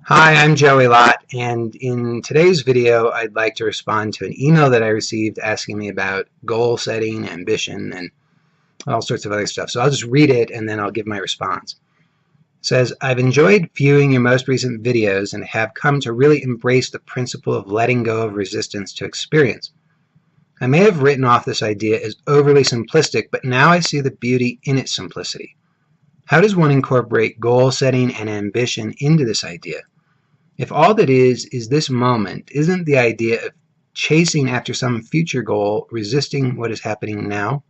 Hi, I'm Joey Lott, and in today's video I'd like to respond to an email that I received asking me about goal setting, ambition, and all sorts of other stuff. So I'll just read it and then I'll give my response. It says, I've enjoyed viewing your most recent videos and have come to really embrace the principle of letting go of resistance to experience. I may have written off this idea as overly simplistic, but now I see the beauty in its simplicity. How does one incorporate goal setting and ambition into this idea? If all that is this moment, isn't the idea of chasing after some future goal resisting what is happening now?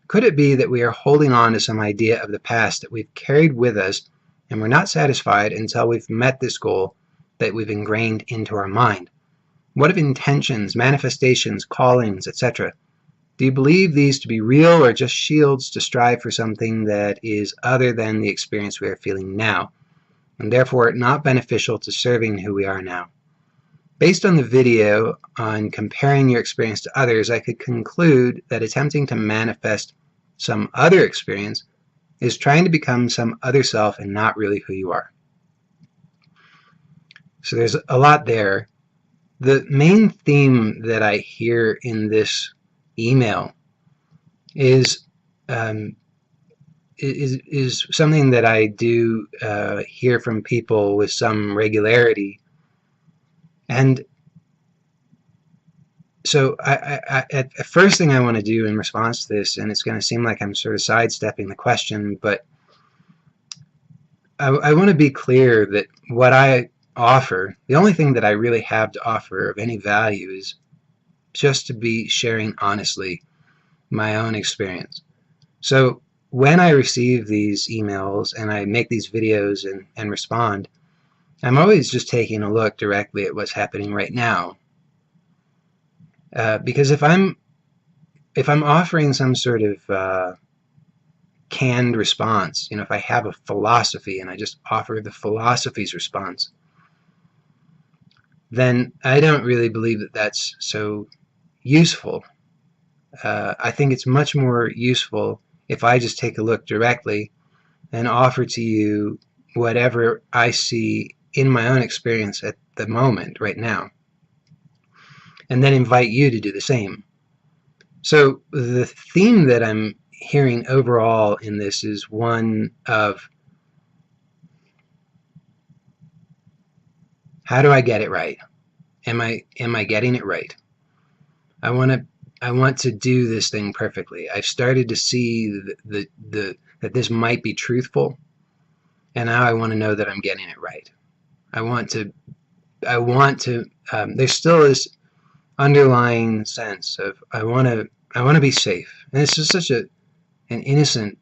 Could it be that we are holding on to some idea of the past that we've carried with us and we're not satisfied until we've met this goal that we've ingrained into our mind? What of intentions, manifestations, callings, etc.? Do you believe these to be real or just shields to strive for something that is other than the experience we are feeling now, and therefore not beneficial to serving who we are now? Based on the video on comparing your experience to others, I could conclude that attempting to manifest some other experience is trying to become some other self and not really who you are. So there's a lot there. The main theme that I hear in this email is something that I do hear from people with some regularity. And so at first thing I want to do in response to this, and it's going to seem like I'm sort of sidestepping the question, but I want to be clear that what I offer, the only thing that I really have to offer of any value is just to be sharing honestly my own experience. So when I receive these emails and I make these videos and respond, I'm always just taking a look directly at what's happening right now. Because if I'm offering some sort of canned response, if I have a philosophy and I just offer the philosophy's response, then I don't really believe that that's so useful. I think it's much more useful if I just take a look directly and offer to you whatever I see in my own experience at the moment, right now, and then invite you to do the same. So the theme that I'm hearing overall in this is one of, how do I get it right? Am I getting it right? I want to do this thing perfectly. I've started to see that this might be truthful, and now I want to know that I'm getting it right. I want to there's still this underlying sense of I want to be safe, and it's just such an innocent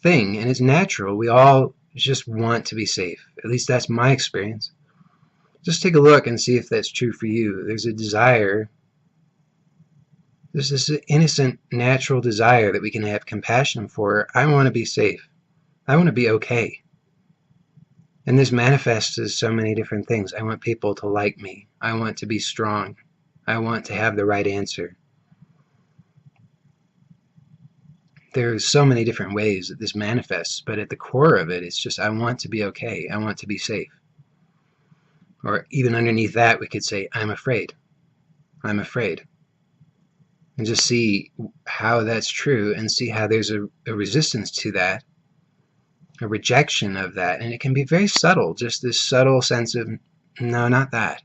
thing, and it's natural. We all just want to be safe. At least that's my experience. Just take a look and see if that's true for you. There's a desire. There's this innocent, natural desire that we can have compassion for. I want to be safe. I want to be okay. And this manifests as so many different things. I want people to like me. I want to be strong. I want to have the right answer. There's so many different ways that this manifests, but at the core of it, it's just I want to be okay. I want to be safe. Or even underneath that, we could say, I'm afraid. I'm afraid. And just see how that's true and see how there's a resistance to that, a rejection of that. And it can be very subtle, just this subtle sense of, no, not that.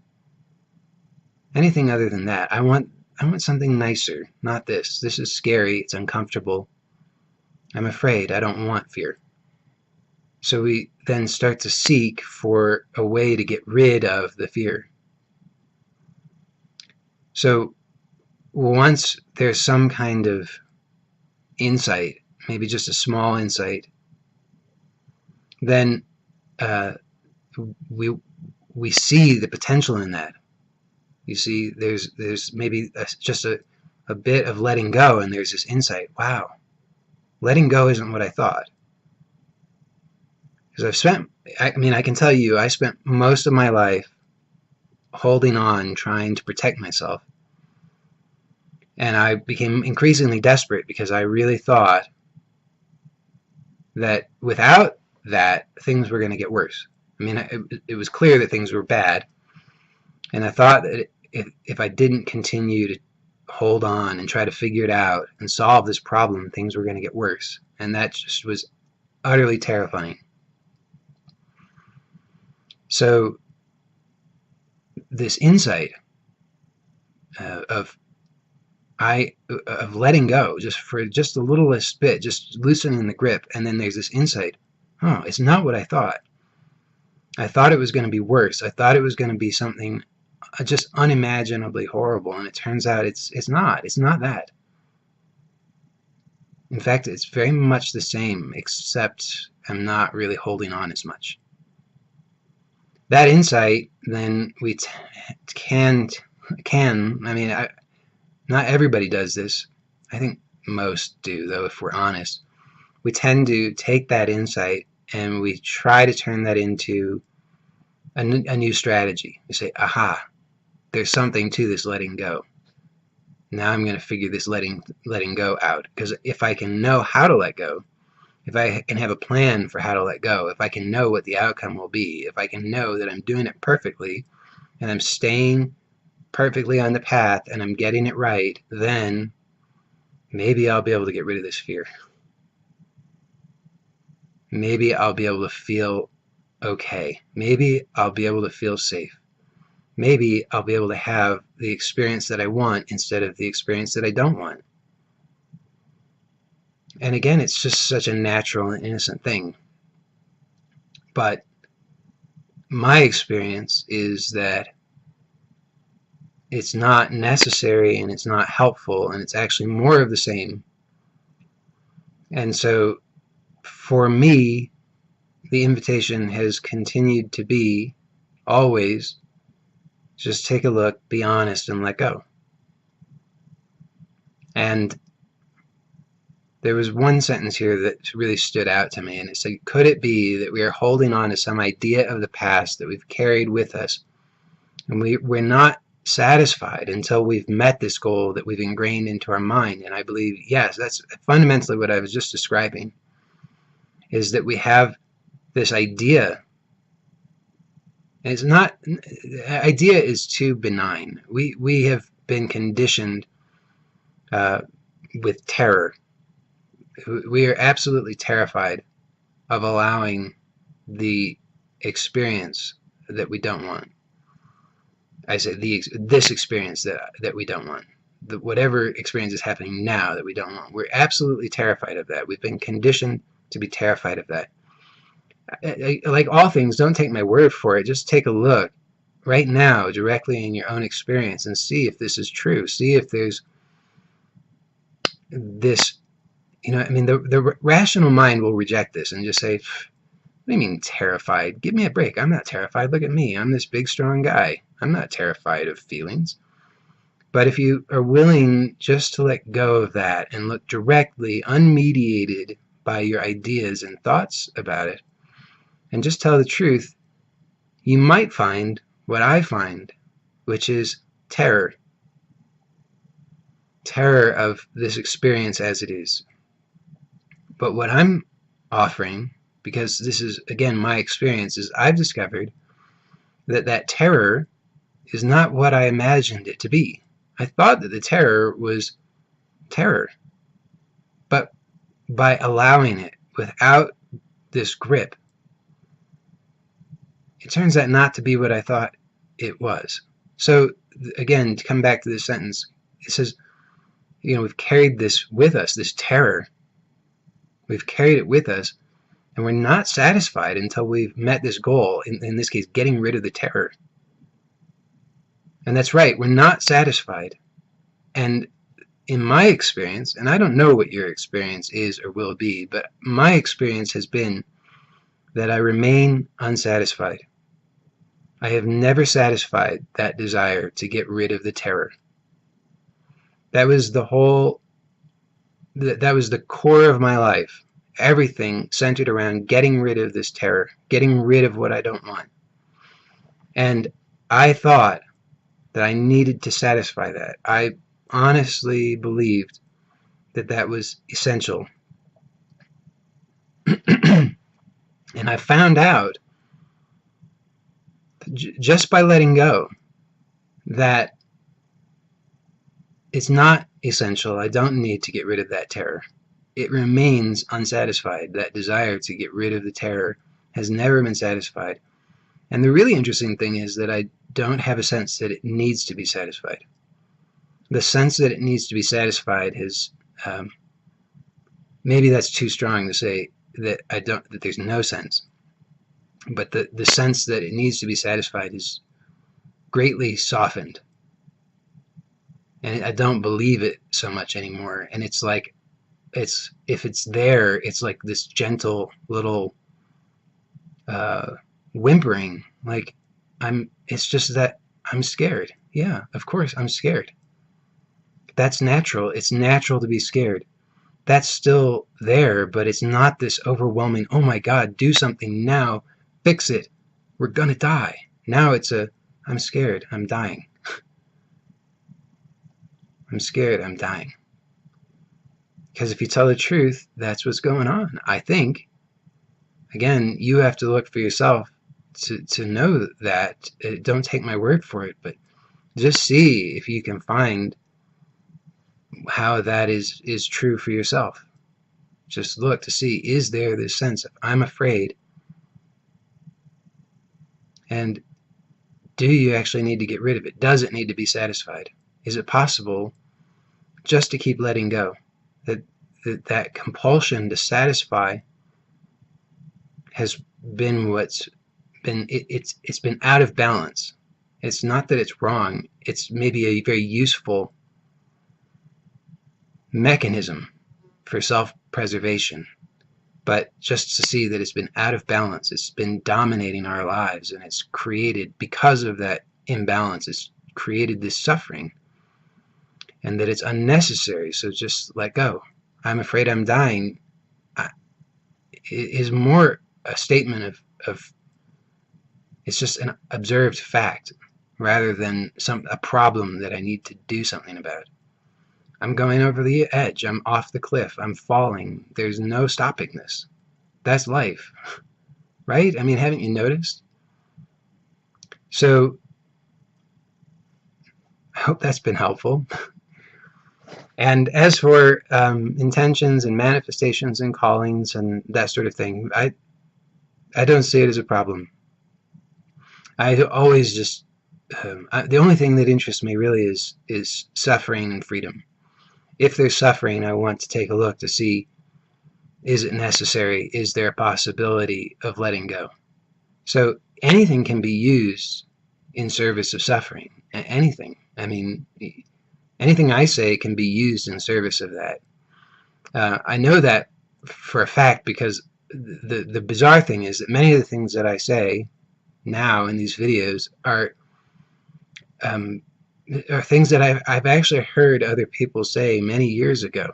Anything other than that. I want something nicer, not this. This is scary. It's uncomfortable. I'm afraid. I don't want fear. So we then start to seek for a way to get rid of the fear. So once there's some kind of insight, maybe just a small insight, then we see the potential in that. You see, there's maybe just a bit of letting go, and there's this insight. Wow, letting go isn't what I thought. Because I can tell you, I spent most of my life holding on, trying to protect myself. And I became increasingly desperate because I really thought that without that, things were going to get worse. I mean, it was clear that things were bad, and I thought that if I didn't continue to hold on and try to figure it out and solve this problem, things were going to get worse. And that just was utterly terrifying. So this insight of letting go just for just a littlest bit, just loosening the grip, and then there's this insight, oh, it's not what I thought. I thought it was going to be worse. I thought it was going to be something just unimaginably horrible, and it turns out it's not. It's not that. In fact, it's very much the same, except I'm not really holding on as much. That insight, then we I mean, not everybody does this. I think most do, though, if we're honest. We tend to take that insight and we try to turn that into a new strategy. We say, aha, there's something to this letting go. Now I'm going to figure this letting go out. Because if I can know how to let go, if I can have a plan for how to let go, if I can know what the outcome will be, if I can know that I'm doing it perfectly and I'm staying perfectly on the path and I'm getting it right, then maybe I'll be able to get rid of this fear. Maybe I'll be able to feel okay. Maybe I'll be able to feel safe. Maybe I'll be able to have the experience that I want instead of the experience that I don't want. And again, it's just such a natural and innocent thing. But my experience is that it's not necessary and it's not helpful, and it's actually more of the same. And so for me, the invitation has continued to be always just take a look, be honest, and let go. And there was one sentence here that really stood out to me, and it said, could it be that we are holding on to some idea of the past that we've carried with us, and we're not satisfied until we've met this goal that we've ingrained into our mind? And I believe, yes, that's fundamentally what I was just describing, is that we have this idea. And it's not, the idea is too benign. We have been conditioned with terror. We are absolutely terrified of allowing the experience that we don't want. I say this experience that we don't want. Whatever experience is happening now that we don't want. We're absolutely terrified of that. We've been conditioned to be terrified of that. Like all things, don't take my word for it. Just take a look right now directly in your own experience and see if this is true. See if there's this, I mean, the rational mind will reject this and just say, what do you mean terrified? Give me a break. I'm not terrified. Look at me. I'm this big, strong guy. I'm not terrified of feelings. But if you are willing just to let go of that and look directly, unmediated by your ideas and thoughts about it, and just tell the truth, you might find what I find, which is terror. Terror of this experience as it is. But what I'm offering, because this is, again, my experience, is I've discovered that terror is not what I imagined it to be. I thought that the terror was terror. But by allowing it without this grip, it turns out not to be what I thought it was. So, again, to come back to this sentence, it says, we've carried this with us, this terror. We've carried it with us, and we're not satisfied until we've met this goal, in this case, getting rid of the terror. And that's right, we're not satisfied. And in my experience, and I don't know what your experience is or will be, but my experience has been that I remain unsatisfied. I have never satisfied that desire to get rid of the terror. That was the core of my life. Everything centered around getting rid of this terror, getting rid of what I don't want. And I thought that I needed to satisfy that. I honestly believed that that was essential. And I found out just by letting go that it's not essential. I don't need to get rid of that terror. It remains unsatisfied. That desire to get rid of the terror has never been satisfied. And the really interesting thing is that I don't have a sense that it needs to be satisfied. The sense that it needs to be satisfied is, maybe that's too strong to say that that there's no sense. But the sense that it needs to be satisfied is greatly softened. And I don't believe it so much anymore. And it's like, if it's there, it's like this gentle little whimpering, like it's just that I'm scared. Yeah, of course I'm scared. That's natural. It's natural to be scared. That's still there, but it's not this overwhelming, oh my God, do something now, fix it, we're gonna die. Now it's I'm scared, I'm dying. I'm scared, I'm dying. Because if you tell the truth, that's what's going on, I think. Again, you have to look for yourself to know that. Don't take my word for it, but just see if you can find how that is true for yourself. Just look to see, is there this sense of I'm afraid, and do you actually need to get rid of it? Does it need to be satisfied? Is it possible just to keep letting go? That compulsion to satisfy has been what's been, it's been out of balance. It's not that it's wrong, it's maybe a very useful mechanism for self-preservation, but just to see that it's been out of balance, it's been dominating our lives, and it's created, because of that imbalance, it's created this suffering, and that it's unnecessary. So just let go. I'm afraid I'm dying is more a statement of it's just an observed fact rather than a problem that I need to do something about. I'm going over the edge. I'm off the cliff. I'm falling. There's no stopping this. That's life, right? I mean, haven't you noticed? So I hope that's been helpful. And as for intentions and manifestations and callings and that sort of thing, I don't see it as a problem. I always just the only thing that interests me really is suffering and freedom. If there's suffering, I want to take a look to see, is it necessary? Is there a possibility of letting go? So anything can be used in service of suffering. Anything. I mean, anything I say can be used in service of that. I know that for a fact because the bizarre thing is that many of the things that I say now in these videos are things that I've actually heard other people say many years ago,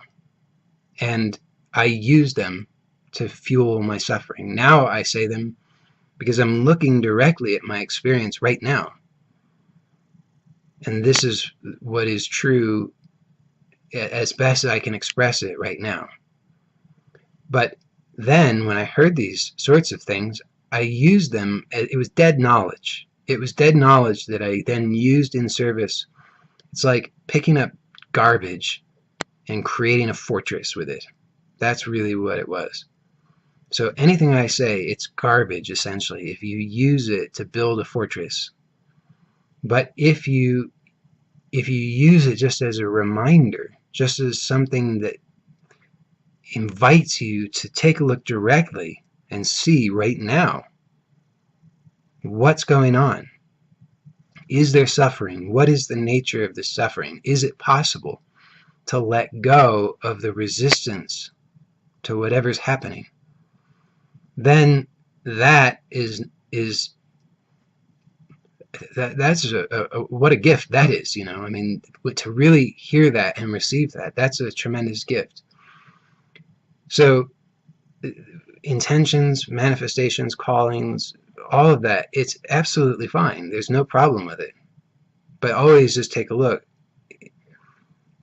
and I use them to fuel my suffering. Now I say them because I'm looking directly at my experience right now, and this is what is true as best as I can express it right now. But then when I heard these sorts of things, I used them. It was dead knowledge. It was dead knowledge that I then used in service. It's like picking up garbage and creating a fortress with it. That's really what it was. So anything I say, it's garbage essentially if you use it to build a fortress. But if you use it just as a reminder, just as something that invites you to take a look directly and see right now what's going on. Is there suffering? What is the nature of the suffering? Is it possible to let go of the resistance to whatever's happening? Then that's what a gift that is, you know. I mean, to really hear that and receive that, that's a tremendous gift. So intentions, manifestations, callings, all of that, it's absolutely fine. There's no problem with it. But always just take a look.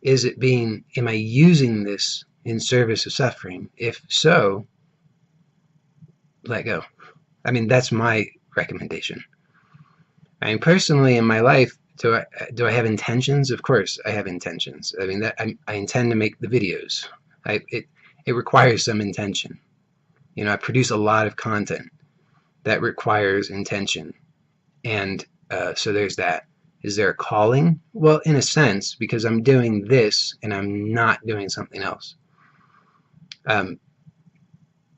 Am I using this in service of suffering? If so, let go. I mean, that's my recommendation. I mean, personally in my life, do I have intentions? Of course, I have intentions. I mean, that I intend to make the videos. It requires some intention. You know, I produce a lot of content that requires intention, and so there's that. Is there a calling? Well, in a sense, because I'm doing this and I'm not doing something else.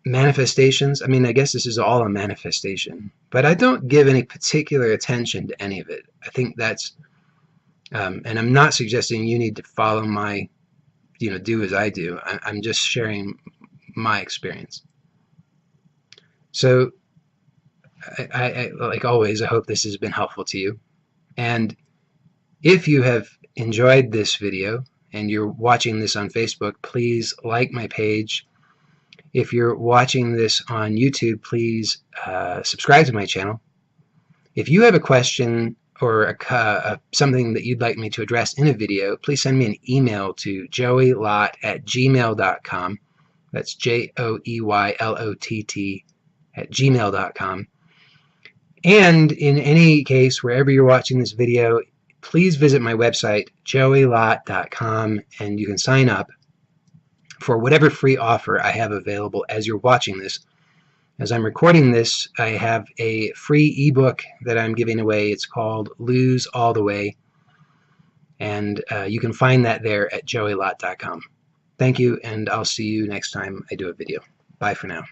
Manifestations, I mean, I guess this is all a manifestation, but I don't give any particular attention to any of it. I think that's, and I'm not suggesting you need to follow my, do as I do. I'm just sharing my experience. So, I like always, I hope this has been helpful to you. And if you have enjoyed this video and you're watching this on Facebook, please like my page. If you're watching this on YouTube, please subscribe to my channel. If you have a question or something that you'd like me to address in a video, please send me an email to joeylott@gmail.com. That's JOEYLOTT@gmail.com. And in any case, wherever you're watching this video, please visit my website, joeylott.com, and you can sign up for whatever free offer I have available as you're watching this. As I'm recording this, I have a free ebook that I'm giving away. It's called Lose All the Way, and you can find that there at joeylott.com. Thank you, and I'll see you next time I do a video. Bye for now.